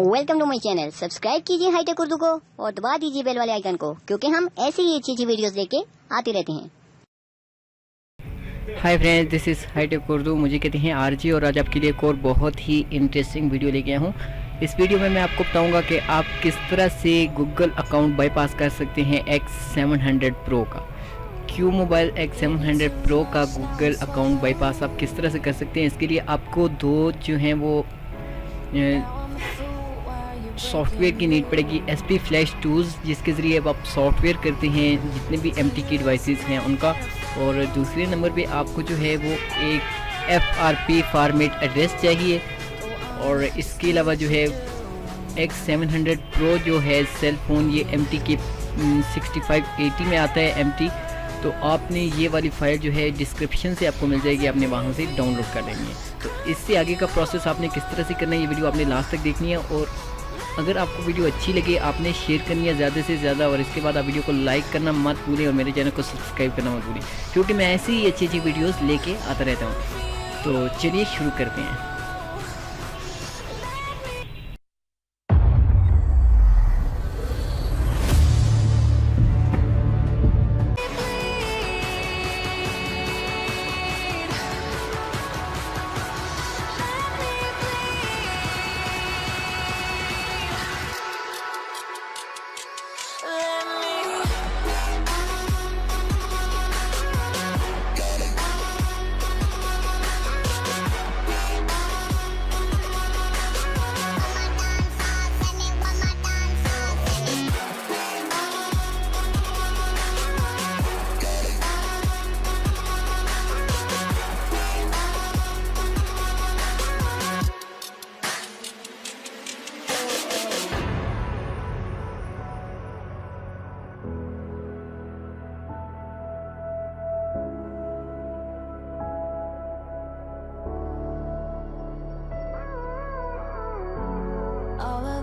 Welcome to my channel. Subscribe कीजिए hitech Urdu को और दबा दीजिए बेल वाले आइकन को, क्योंकि हम ऐसी ही अच्छी वीडियोस लेके आते रहते हैं। Hi friends, this is hitech Urdu. मुझे कहते हैं आरजी और आज आपके लिए एक और बहुत ही इंटरेस्टिंग वीडियो लेके आया हूँ। इस वीडियो में मैं आपको बताऊंगा कि आप किस तरह से गूगल अकाउंट बाईपास कर सकते हैं X700 Pro का। क्यू मोबाइल X700 Pro का गूगल अकाउंट बाईपास आप किस तरह से कर सकते हैं। इसके लिए आपको दो जो हैं वो सॉफ्टवेयर की नीड पड़ेगी। SP फ्लैश टूल्स, जिसके ज़रिए आप सॉफ्टवेयर करते हैं जितने भी MT की डिवाइसेस हैं उनका, और दूसरे नंबर पे आपको जो है वो एक FRP फॉर्मेट एड्रेस चाहिए। और इसके अलावा जो है X700 Pro जो है सेल फ़ोन, ये MT के 6580 में आता है MT। तो आपने ये वाली फ़ाइल जो है डिस्क्रिप्शन से आपको मिल जाएगी, आपने वहाँ से डाउनलोड कर लेनी है। तो इससे आगे का प्रोसेस आपने किस तरह से करना है, ये वीडियो आपने लास्ट तक देखनी है। और अगर आपको वीडियो अच्छी लगे आपने शेयर करनी है ज़्यादा से ज़्यादा, और इसके बाद आप वीडियो को लाइक करना मत भूलें और मेरे चैनल को सब्सक्राइब करना मत भूलें, क्योंकि मैं ऐसी ही अच्छी वीडियोस लेके आता रहता हूँ। तो चलिए शुरू करते हैं।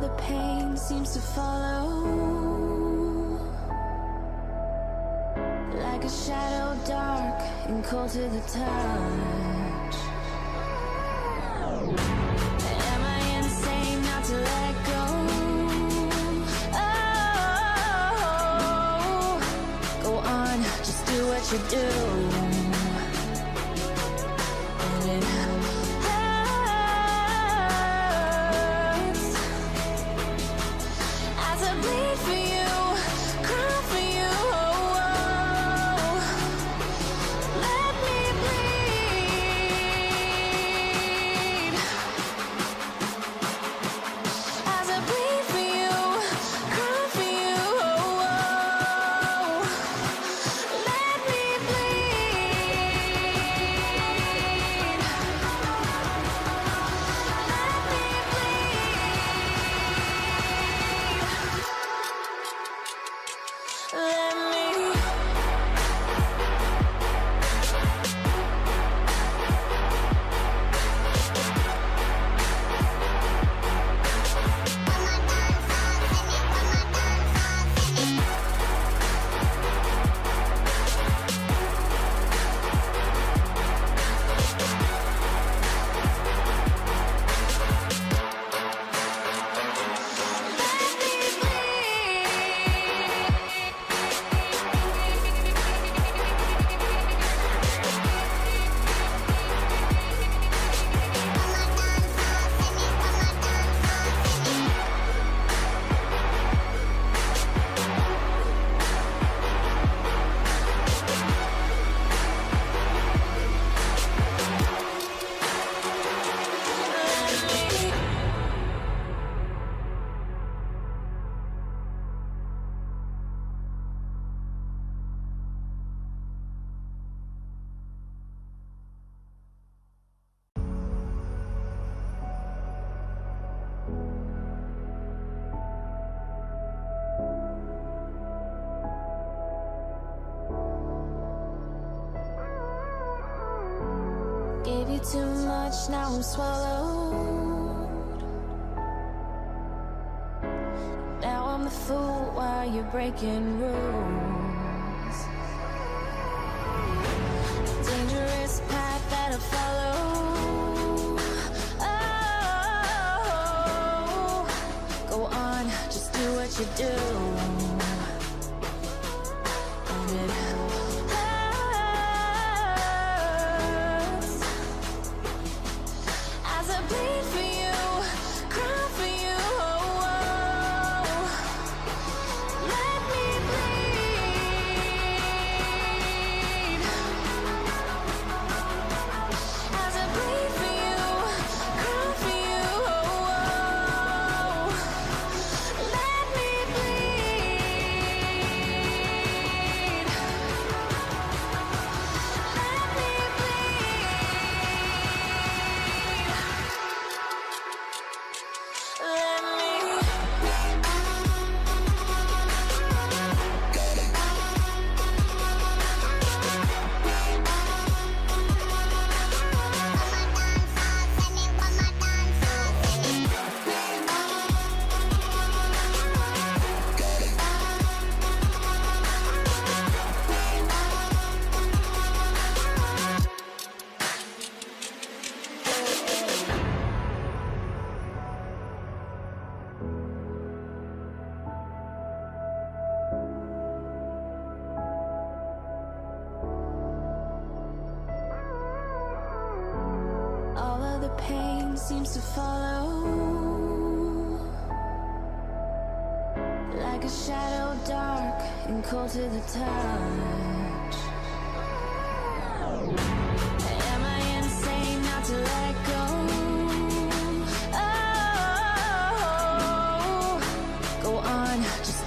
The pain seems to follow like a shadow, dark and cold to the touch. Am I insane not to let go? Oh, go on, just do what you do. And it gave you too much, now I'm swallowed. Now I'm the fool while you're breaking rules. Dangerous path that I follow. Oh, you do. And it hurts as I bleed for you, cry for you. Oh, oh. Let me bleed as I bleed for you, cry for you. Oh, oh. Let me bleed. Let me all of the pain seems to follow like a shadow, dark and cold to the touch. Am I insane not to let go?